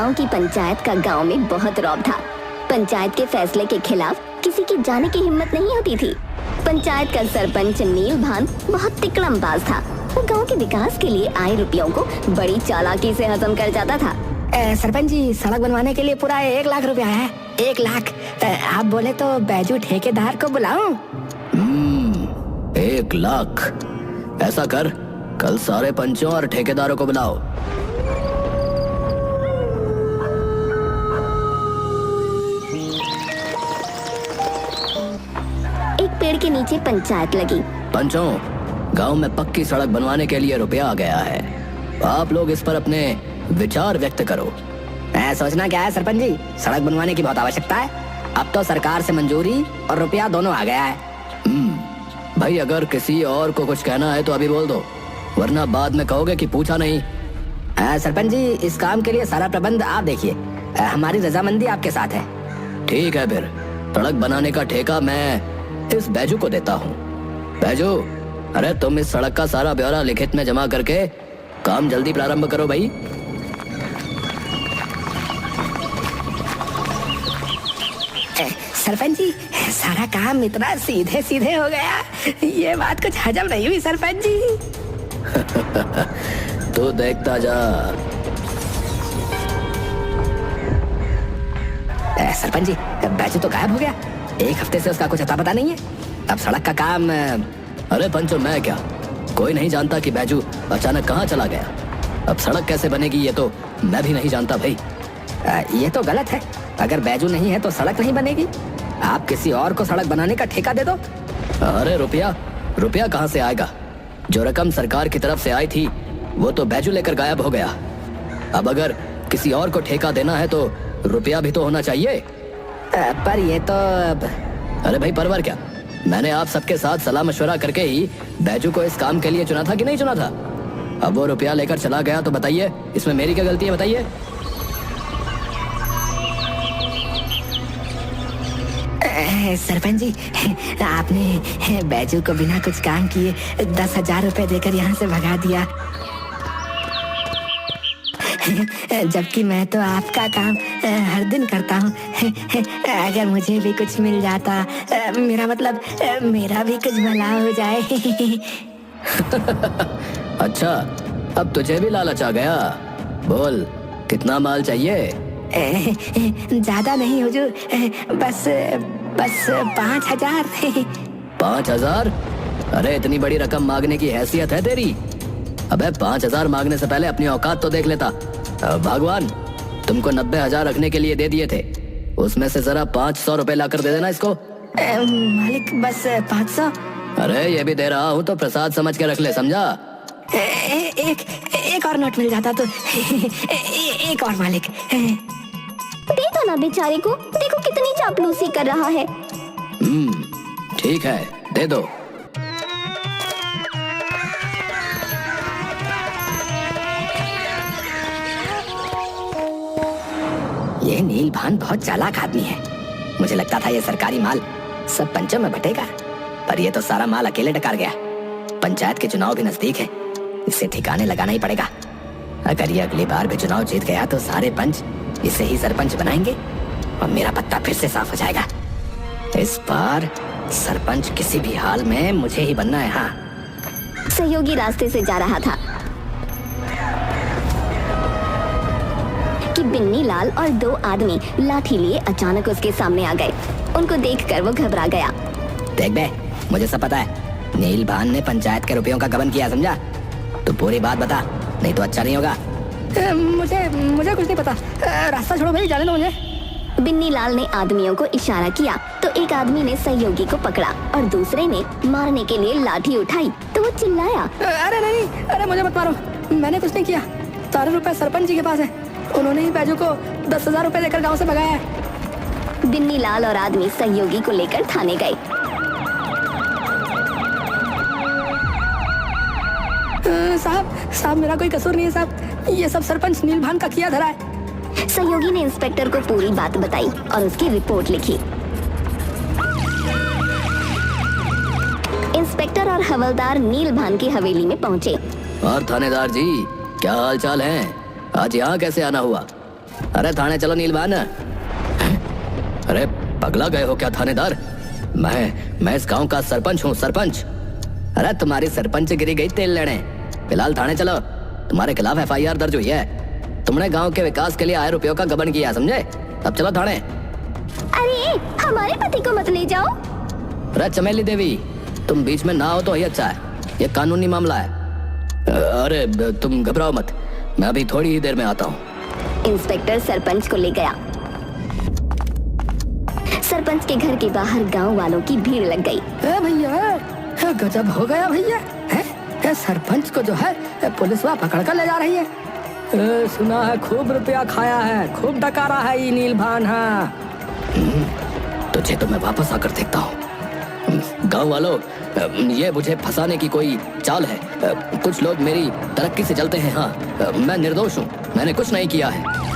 गांव की पंचायत का गांव में बहुत रौब था। पंचायत के फैसले के खिलाफ किसी की जाने की हिम्मत नहीं होती थी। पंचायत का सरपंच नील भान बहुत तिकड़मबाज था। वो गांव के विकास के लिए आए रुपयों को बड़ी चालाकी से हजम कर जाता था। सरपंच जी, सड़क बनवाने के लिए पूरा 1 लाख रुपया है। 1 लाख। आप बोले तो बैजू ठेकेदार को बुलाऊं? 1 लाख? ऐसा कर, कल सारे पंचों और ठेकेदारों को बुलाओ। एक पेड़ के नीचे पंचायत लगी। पंचों, गांव में पक्की सड़क बनवाने के लिए रुपया आ गया है। आप लोग इस पर अपने विचार व्यक्त करो। सोचना क्या है सरपंच जी, सड़क बनवाने की बहुत आवश्यकता है। अब तो सरकार से मंजूरी और रुपया दोनों आ गया है। भाई, अगर किसी और को कुछ कहना है तो अभी बोल दो, वरना बाद में कहोगे कि पूछा नहीं। सरपंच जी, इस काम के लिए सारा प्रबंध आप देखिए। हमारी रजामंदी आपके साथ है। ठीक है, फिर सड़क बनाने का ठेका मैं इस बैजू को देता हूँ। बैजू, अरे तुम इस सड़क का सारा ब्यौरा लिखित में जमा करके काम जल्दी प्रारंभ करो भाई। सरपंच जी, सारा काम इतना सीधे सीधे हो गया, ये बात कुछ हजम नहीं हुई सरपंच जी। तो देखता जा। सरपंच जी, बैजू तो गायब हो गया। 1 हफ्ते से उसका कुछ अता पता नहीं है। अब सड़क का काम। अरे पंचो, मैं क्या, कोई नहीं जानता कि बैजू अचानक कहाँ चला गया। अब सड़क कैसे बनेगी ये तो मैं भी नहीं जानता भाई। ये तो गलत है। अगर बैजू नहीं है तो सड़क नहीं बनेगी। आप किसी और को सड़क बनाने का ठेका दे दो। अरे रुपया कहाँ से आएगा? जो रकम सरकार की तरफ से आई थी वो तो बैजू लेकर गायब हो गया। अब अगर किसी और को ठेका देना है तो रुपया भी तो होना चाहिए। पर ये तो अरे भाई, परवर क्या, मैंने आप सबके साथ सलाह मशवरा करके ही बैजू को इस काम के लिए चुना था कि नहीं चुना था? अब वो रुपया लेकर चला गया तो बताइए, इसमें मेरी क्या गलती है? बताइए। सरपंच जी, आपने बैजू को बिना कुछ काम किए 10,000 रुपए देकर यहाँ से भगा दिया, जबकि मैं तो आपका काम हर दिन करता हूँ। अगर मुझे भी कुछ मिल जाता, मेरा मतलब मेरा भी कुछ भला हो जाए। अच्छा, अब तुझे भी लालच आ गया। बोल, कितना माल चाहिए? ज्यादा नहीं हुजूर, बस 5,000। 5,000? अरे इतनी बड़ी रकम मांगने की हैसियत है तेरी? अबे 5,000 मांगने से पहले अपनी औकात तो देख लेता। भगवान, तुमको 90,000 रखने के लिए दे दिए थे, उसमें से जरा 500 रुपए ला कर दे देना इसको। मालिक, बस 500। अरे ये भी दे रहा हूँ तो प्रसाद समझ के रख ले, समझा? एक और नोट मिल जाता तो। एक और मालिक। दे दो ना बेचारे को, देखो कितनी चापलूसी कर रहा है। ठीक है, दे दो। ये नील भान बहुत चालाक आदमी है। मुझे लगता था ये सरकारी माल सब पंचों में बटेगा, पर ये तो सारा माल अकेले डकार गया। पंचायत के चुनाव भी नजदीक है, इसे ठिकाने लगाना ही पड़ेगा। अगर ये अगली बार भी चुनाव जीत गया तो सारे पंच इसे ही सरपंच बनाएंगे और मेरा पत्ता फिर से साफ हो जाएगा। इस बार सरपंच किसी भी हाल में मुझे ही बनना है। हाँ। सहयोगी रास्ते से जा रहा था कि बिन्नी लाल और 2 आदमी लाठी लिए अचानक उसके सामने आ गए। उनको देखकर वो घबरा गया। देख बे, मुझे सब पता है। नील भान ने पंचायत के रुपयों का गबन किया, समझा? तो पूरी बात बता, नहीं तो अच्छा नहीं होगा। मुझे कुछ नहीं पता। रास्ता छोड़ो भाई, जाने दो मुझे। बिन्नी लाल ने आदमियों को इशारा किया तो एक आदमी ने सहयोगी को पकड़ा और दूसरे ने मारने के लिए लाठी उठाई तो वो चिल्लाया, अरे नहीं, अरे मुझे मत मारो, मैंने कुछ नहीं किया। सारे रुपए सरपंच जी के पास है, उन्होंने ही बैजू को 10,000 रुपए देकर गाँव से भगाया है। बिन्नी लाल और आदमी सहयोगी को लेकर थाने गए। साहब, मेरा कोई कसूर नहीं है साहब, ये सब सरपंच नील भान का किया धरा है। सहयोगी ने इंस्पेक्टर को पूरी बात बताई और उसकी रिपोर्ट लिखी। इंस्पेक्टर और हवलदार नील भान की हवेली में पहुंचे। और थानेदार जी, क्या हाल चाल है? आज यहाँ कैसे आना हुआ? अरे थाने चलो नीलवान। अरे पगला गए हो क्या थानेदार? मैं इस गांव का सरपंच हूँ, सरपंच। अरे तुम्हारी सरपंच गिरी गई तेल लेने। फिलहाल थाने चलो, तुम्हारे खिलाफ FIR दर्ज हुई है। तुमने गांव के विकास के लिए आए रुपयों का गबन किया, समझे? अब चलो थाने। अरे हमारे पति को मत ले जाओ। अरे चमेली देवी, तुम बीच में ना हो तो ही अच्छा है, ये कानूनी मामला है। अरे तुम घबराओ मत, मैं अभी थोड़ी ही देर में आता हूँ। इंस्पेक्टर सरपंच को ले गया। सरपंच के घर के बाहर गांव वालों की भीड़ लग गई। भैया, गजब हो गया भैया। सरपंच को जो है पुलिस वहाँ पकड़ कर ले जा रही है। सुना है खूब रुपया खाया है, खूब डकारा है ये नीलभान। हाँ, तुझे तो मैं वापस आकर देखता हूँ। गांव वालों, ये मुझे फंसाने की कोई चाल है। कुछ लोग मेरी तरक्की से चलते हैं। हाँ, मैं निर्दोष हूँ, मैंने कुछ नहीं किया है।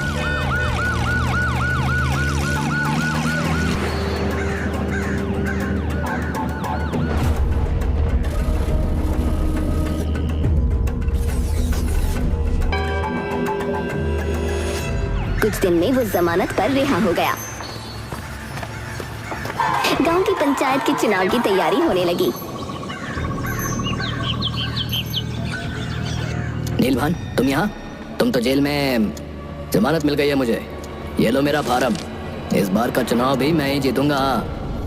कुछ दिन में वो जमानत पर रिहा हो गया। गांव की पंचायत के चुनाव की तैयारी होने लगी। नीलभान, तुम यहाँ? तुम तो जेल में। जमानत मिल गई है मुझे। ये लो मेरा फार्म। इस बार का चुनाव भी मैं ही जीतूंगा।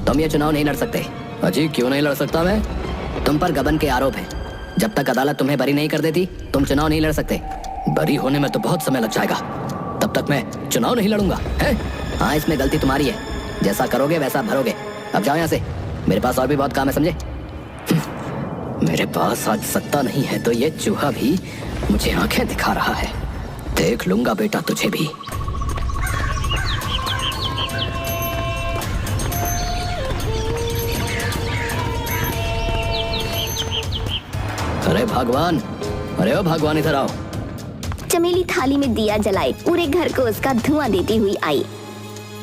तुम ये चुनाव नहीं लड़ सकते। अजी, क्यों नहीं लड़ सकता मैं? तुम पर गबन के आरोप है। जब तक अदालत तुम्हें बरी नहीं कर देती, तुम चुनाव नहीं लड़ सकते। बरी होने में तो बहुत समय लग जाएगा, तब तक मैं चुनाव नहीं लड़ूंगा, है? हाँ, इसमें गलती तुम्हारी है। जैसा करोगे वैसा भरोगे। अब जाओ यहाँ से, मेरे पास और भी बहुत काम है, समझे? मेरे पास आज सत्ता नहीं है तो ये चूहा भी मुझे आंखें दिखा रहा है। देख लूंगा बेटा तुझे भी। अरे भगवान, अरे ओ भगवान, इधर आओ। चमेली थाली में दिया जलाए पूरे घर को उसका धुआं देती हुई आई।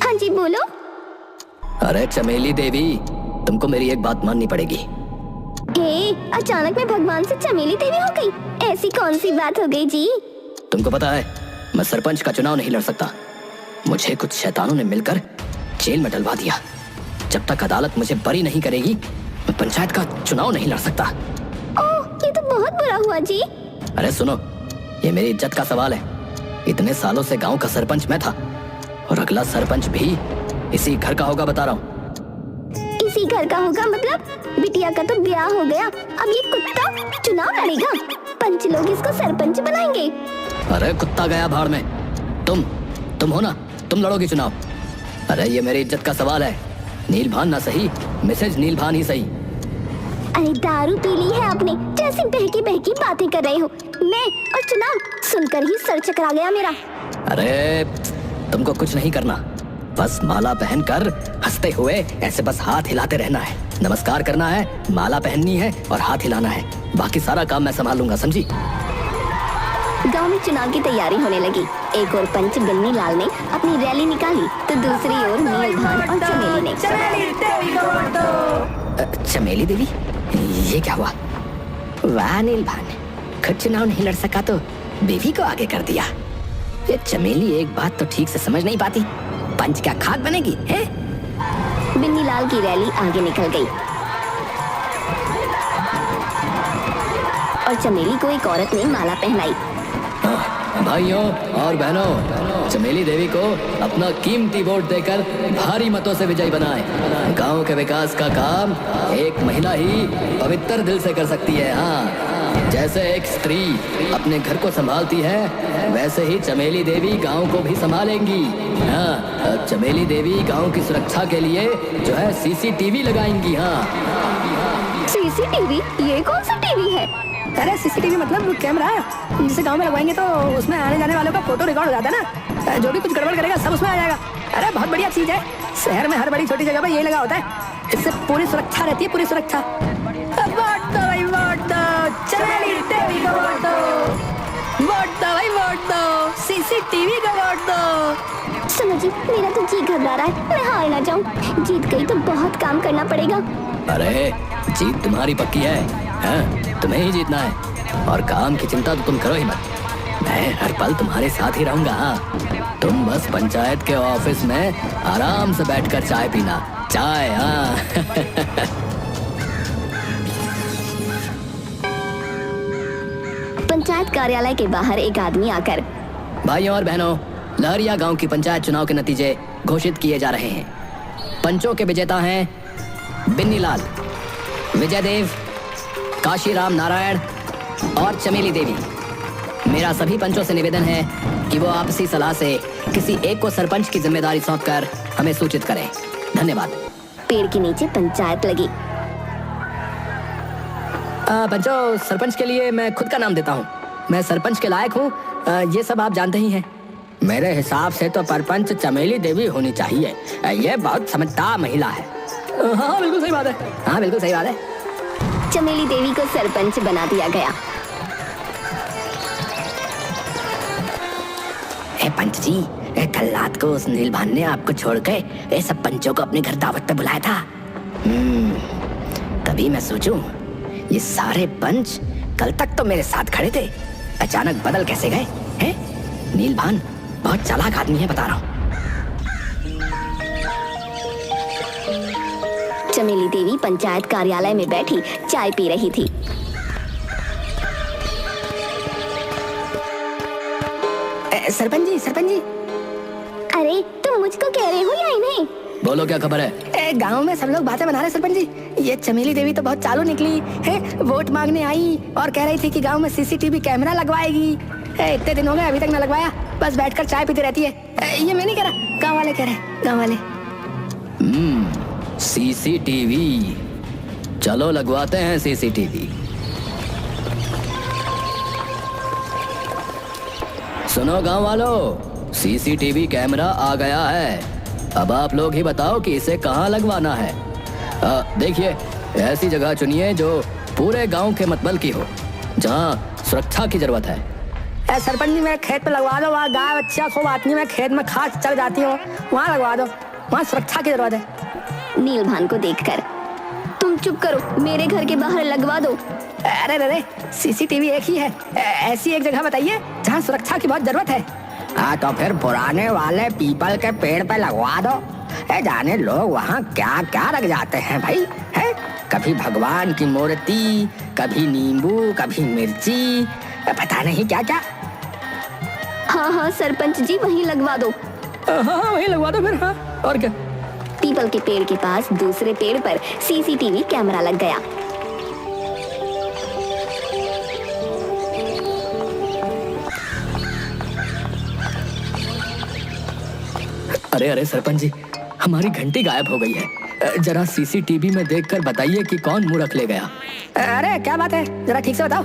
हाँ जी, बोलो। अरे चमेली देवी, तुमको मेरी एक बात माननी पड़ेगी। अचानक मैं भगवान से चमेली देवी हो गई, ऐसी कौन सी बात हो गई जी? तुमको पता है, मैं सरपंच का चुनाव नहीं लड़ सकता। मुझे कुछ शैतानों ने मिलकर जेल में डलवा दिया। जब तक अदालत मुझे बरी नहीं करेगी, मैं पंचायत का चुनाव नहीं लड़ सकता। ओह, ये तो बहुत बुरा हुआ जी। अरे सुनो, ये मेरी इज्जत का सवाल है। इतने सालों से गांव का सरपंच मैं था, और अगला सरपंच भी इसी घर का होगा, बता रहा हूँ। इसी घर का होगा मतलब? बिटिया का तो ब्याह हो गया, अब ये कुत्ता चुनाव लड़ेगा। पंच लोग इसको सरपंच बनाएंगे। अरे कुत्ता गया भाड़ में। तुम हो ना, तुम लड़ोगी चुनाव। अरे ये मेरी इज्जत का सवाल है। नीलभान ना सही, मिसेज नीलभान ही सही। अरे दारू पी ली है आपने, जैसी बहकी बहकी बातें कर रहे हो। मैं और चुनाव, सुनकर ही सर चकरा गया मेरा। अरे तुमको कुछ नहीं करना, बस माला पहनकर हंसते हुए ऐसे बस हाथ हिलाते रहना है। नमस्कार करना है, माला पहननी है और हाथ हिलाना है। बाकी सारा काम मैं संभाल लूंगा, समझी? गांव में चुनाव की तैयारी होने लगी। एक और पंच बिन्नी लाल ने अपनी रैली निकाली तो दूसरी ओर नीलभान और चमेली ने। चमेली देवी, ये क्या हुआ? वाह नीलभान, खुद चुनाव नहीं लड़ सका तो बीवी को आगे कर दिया। ये चमेली एक बात तो ठीक से समझ नहीं पाती, पंच क्या खाक बनेगी है? बिन्नी लाल की रैली आगे निकल गई और चमेली को एक औरत ने माला पहनाई। भाइयों और बहनों, चमेली देवी को अपना कीमती वोट देकर भारी मतों से विजयी बनाएं। गांव के विकास का काम एक महिला ही पवित्र दिल से कर सकती है। हाँ, जैसे एक स्त्री अपने घर को संभालती है, वैसे ही चमेली देवी गांव को भी संभालेंगी। हाँ, चमेली देवी गांव की सुरक्षा के लिए जो है CCTV लगाएंगी। हाँ, CCTV? ये कौन सा टीवी है? अरे CCTV मतलब वो कैमरा है, जिसे गांव में लगवाएंगे तो उसमें आने जाने वालों का फोटो रिकॉर्ड हो जाता है ना। जो भी कुछ गड़बड़ करेगा सब उसमें आ जाएगा। अरे बहुत बढ़िया चीज है, शहर में हर बड़ी छोटी जगह पर यही लगा होता है। इससे पूरी सुरक्षा रहती है, पूरी सुरक्षा। वोट दो भाई, वोट दो, चमेली देवी को वोट दो, वोट दो भाई, वोट दो, CCTV को वोट दो। सुनो जी, मेरा तो जी घबरा रहा है, मैं हार ना जाऊं। जीत गई तो बहुत काम करना पड़ेगा। अरे जीत तुम्हारी पक्की है, हाँ? तुम्हें ही जीतना है और काम की चिंता तो तुम करो ही मत। मैं हर पल तुम्हारे साथ ही रहूंगा। हाँ, तुम बस पंचायत के ऑफिस में आराम से बैठकर चाय पीना। चाय, हाँ। पंचायत कार्यालय के बाहर एक आदमी आकर, भाइयों और बहनों, लहरिया गांव की पंचायत चुनाव के नतीजे घोषित किए जा रहे हैं। पंचों के विजेता हैं बिन्नी लाल, विजय देव, काशीराम नारायण और चमेली देवी। मेरा सभी पंचों से निवेदन है कि वो आपसी सलाह से किसी एक को सरपंच की जिम्मेदारी सौंपकर हमें सूचित करें। धन्यवाद। पेड़ के नीचे पंचायत लगी। पंचों, सरपंच के लिए मैं खुद का नाम देता हूँ। मैं सरपंच के लायक हूँ, ये सब आप जानते ही हैं। मेरे हिसाब से तो सरपंच चमेली देवी होनी चाहिए। ये बहुत समझदार महिला है। हाँ, बिल्कुल सही बात है। हाँ, बिल्कुल सही बात है। चमेली देवी को सरपंच बना दिया गया। पंच जी, कल रात को उस नीलभान ने आपको छोड़ के सब पंचों को अपने घर दावत पे बुलाया था। तभी मैं सोचूं, ये सारे पंच कल तक तो मेरे साथ खड़े थे, अचानक बदल कैसे गए हैं? नीलभान बहुत चालाक आदमी है, बता रहा हूँ। चमेली देवी पंचायत कार्यालय में बैठी चाय पी रही थी। सरपंच जी। अरे, तुम मुझको कह रहे हो या इन्हें? बोलो, क्या खबर है? गांव में सब लोग बातें बना रहे सरपंच जी। ये चमेली देवी तो बहुत चालू निकली है, वोट मांगने आई और कह रही थी कि गांव में सीसीटीवी कैमरा लगवाएगी। इतने दिन हो गए अभी तक न लगवाया, बस बैठकर चाय पीती रहती है। ये मैं नहीं कह रहा, गांव वाले कह रहे हैं, गांव वाले। सीसीटीवी, चलो लगवाते हैं सीसीटीवी। सुनो गांव वालों, सीसीटीवी कैमरा आ गया है। अब आप लोग ही बताओ कि इसे कहाँ लगवाना है। देखिए, ऐसी जगह चुनिए जो पूरे गांव के मतबल की हो, जहाँ सुरक्षा की जरूरत है। सरपंच जी, मेरे खेत पे लगवा दो, वहाँ गाय बच्चियाँ खूब आती है, मैं खेत में खास चल जाती हूँ, वहाँ लगवा दो, वहाँ सुरक्षा की जरूरत है। नीलभान को देखकर, तुम चुप करो, मेरे घर के बाहर लगवा दो। अरे, सीसीटीवी एक ही है, ऐसी एक जगह बताइए जहाँ सुरक्षा की बहुत जरूरत है। तो फिर पुराने वाले पीपल के पेड़ पे लगवा दो। जाने लोग वहाँ क्या क्या रख जाते हैं भाई, है? कभी भगवान की मूर्ति, कभी नींबू, कभी मिर्ची, पता नहीं क्या क्या। हाँ, सरपंच जी, वहीं लगवा दो। हाँ, वहीं लगवा दो फिर। हाँ, और क्या? पीपल के पेड़ के पास दूसरे पेड़ पर सीसीटीवी कैमरा लग गया। अरे सरपंच जी, हमारी घंटी गायब हो गई है। जरा सीसीटीवी में देखकर बताइए कि कौन मूर्ख ले गया। अरे क्या बात है, जरा ठीक से बताओ।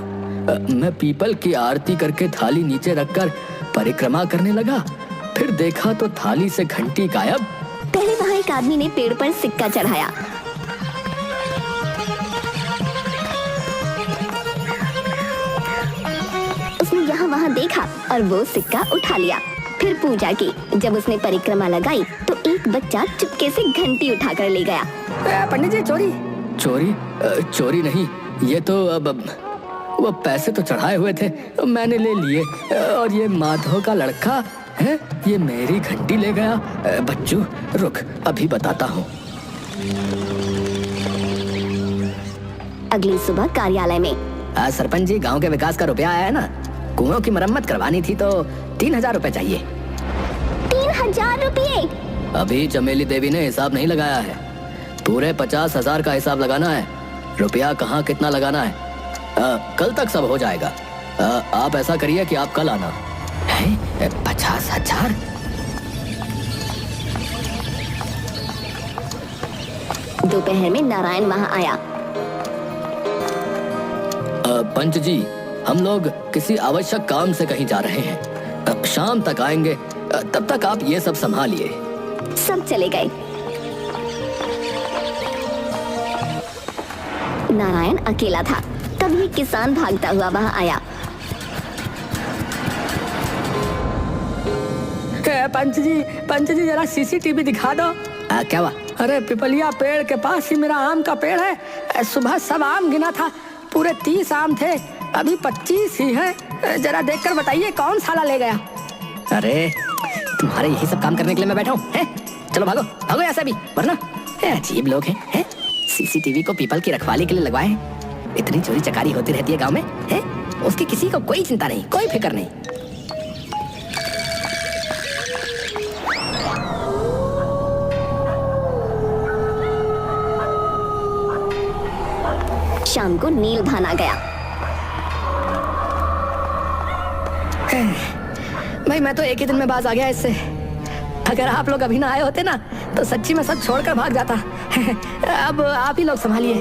मैं पीपल की आरती करके थाली नीचे रखकर परिक्रमा करने लगा, फिर देखा तो थाली से घंटी गायब। पहले वहाँ एक आदमी ने पेड़ पर सिक्का चढ़ाया। उसने यहाँ वहाँ देखा और वो सिक्का उठा लिया। फिर पूजा की। जब उसने परिक्रमा लगाई तो एक बच्चा चुपके से घंटी उठाकर ले गया। पंडित जी, चोरी नहीं, ये तो अब वो पैसे तो चढ़ाए हुए थे, मैंने ले लिए। और ये माधव का लड़का है, ये मेरी घंटी ले गया। बच्चू रुक, अभी बताता हूँ। अगली सुबह कार्यालय में, सरपंच जी, गांव के विकास का रुपया आया है ना, कुओं की मरम्मत करवानी थी तो 3000 रुपए चाहिए। 3000 रुपये? अभी चमेली देवी ने हिसाब नहीं लगाया है, पूरे 50,000 का हिसाब लगाना है। रुपया कहाँ कितना लगाना है, कल तक सब हो जाएगा। आप ऐसा करिए कि आप कल आना। 50,000? दोपहर में नारायण वहाँ आया। पंच जी, हम लोग किसी आवश्यक काम से कहीं जा रहे हैं, शाम तक आएंगे, तब तक आप ये सब संभालिए। सब चले गए। नारायण अकेला था। तभी एक किसान भागता हुआ वहाँ आया। पंच जी जरा सीसीटीवी दिखा दो। क्या हुआ? अरे पिपलिया पेड़ के पास ही मेरा आम का पेड़ है, सुबह सब आम गिना था, पूरे 30 आम थे, अभी 25 ही हैं। जरा देखकर बताइए कौन साला ले गया। अरे तुम्हारे यही सब काम करने के लिए मैं बैठा हूँ हैं? चलो भागो भागो ऐसा भी, वरना अजीब लोग हैं? सीसीटीवी को पीपल की रखवाली के लिए लगवाए हैं। इतनी चोरी चकारी होती रहती है गांव में हैं? उसकी किसी को कोई चिंता नहीं, कोई फिक्र नहीं। शाम को नील भान आ गया। भाई मैं तो एक ही दिन में बाज आ गया इससे। अगर आप लोग अभी ना आए होते ना तो सच्ची में सब छोड़कर भाग जाता। अब आप ही लोग संभालिए।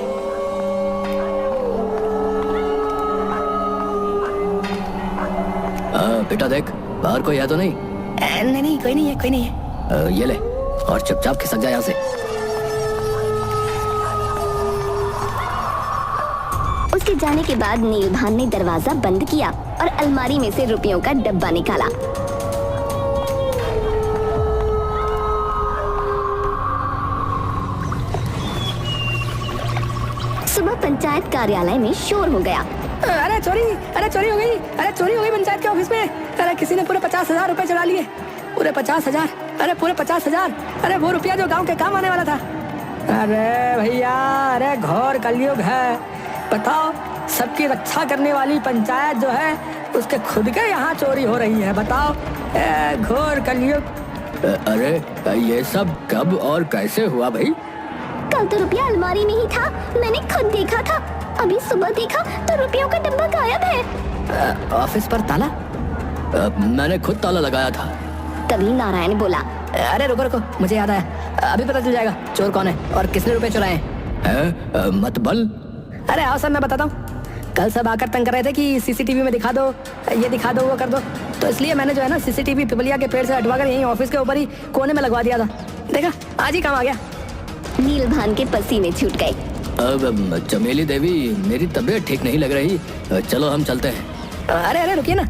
बेटा देख, बाहर कोई है तो नहीं? नहीं कोई नहीं है, कोई नहीं है। ये ले और चुपचाप खिसक जा यहाँ से। उसके जाने के बाद नीलभान ने दरवाजा बंद किया और अलमारी में से रुपयों का डब्बा निकाला। सुबह पंचायत कार्यालय में शोर हो गया। अरे चोरी हो गई, अरे चोरी हो गई पंचायत के ऑफिस में। अरे किसी ने पूरे 50,000 रुपए चुरा लिए। पूरे 50,000, अरे पूरे 50,000। अरे वो रुपया जो गांव के काम आने वाला था। अरे भैया, अरे घोर कलयुग है। बताओ, सबकी रक्षा करने वाली पंचायत जो है उसके खुद के यहाँ चोरी हो रही है। बताओ, घोर कलयुग। अरे ये सब कब और कैसे हुआ भाई? कल तो रुपया अलमारी में ही था, मैंने खुद देखा था। अभी सुबह देखा तो रुपयों का डब्बा गायब है। ऑफिस पर ताला? मैंने खुद ताला लगाया था। तभी नारायण बोला, अरे रुको, मुझे याद आया। अभी पता चल जाएगा चोर कौन है और किसने रुपए चुराए हैं। मतबल? अरे आओ सर, मैं बताता हूँ। कल सब आकर तंग कर रहे थे कि सीसीटीवी में दिखा दो, ये दिखा दो, वो कर दो। तो इसलिए मैंने जो है ना सीसीटीवी पिपलिया के पेड़ से हटवाकर यहीं ऑफिस के ऊपर ही कोने में लगवा दिया था। देखा, आज ही काम आ गया। नीलभान के पसीने छूट गए। अब चमेली देवी, मेरी तबीयत ठीक नहीं लग रही, चलो हम चलते हैं। अरे रुकिए ना।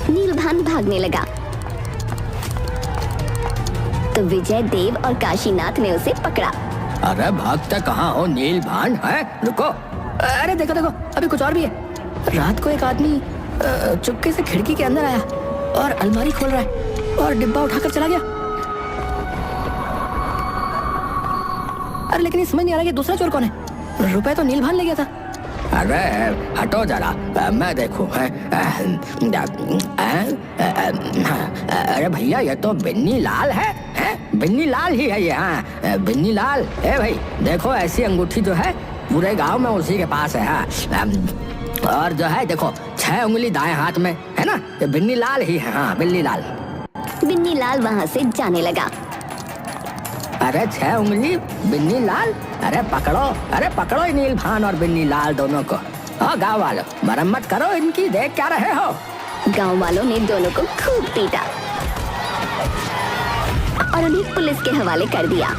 नीलभान भागने लगा तो विजय देव और काशीनाथ ने उसे पकड़ा। अरे भागता कहाँ हो नीलभान? है रुको। अरे देखो, अभी कुछ और भी है। रात को एक आदमी चुपके से खिड़की के अंदर आया और अलमारी खोल रहा है और डिब्बा उठाकर चला गया। अरे लेकिन ये समझ नहीं आ रहा कि दूसरा चोर कौन है। रुपए तो नीलभान ले गया था। अरे हटो जरा, मैं देखूं। अरे भैया, ये तो बिन्नी लाल है। बिन्नी लाल ही है ये। हाँ, बिन्नी लाल। भाई देखो, ऐसी अंगूठी जो है पूरे गांव में उसी के पास है। हाँ, और जो है देखो 6 उंगली दाएं हाथ में है ना, ये बिन्नी लाल ही है। हाँ, बिन्नी लाल। बिन्नी लाल वहाँ से जाने लगा। अरे 6 उंगली बिन्नी लाल, अरे पकड़ो नीलभान और बिन्नी लाल दोनों को। गाँव वालों, मरम्मत करो इनकी, देख क्या रहे हो। गांव वालों ने दोनों को खूब पीटा और उन्हें पुलिस के हवाले कर दिया।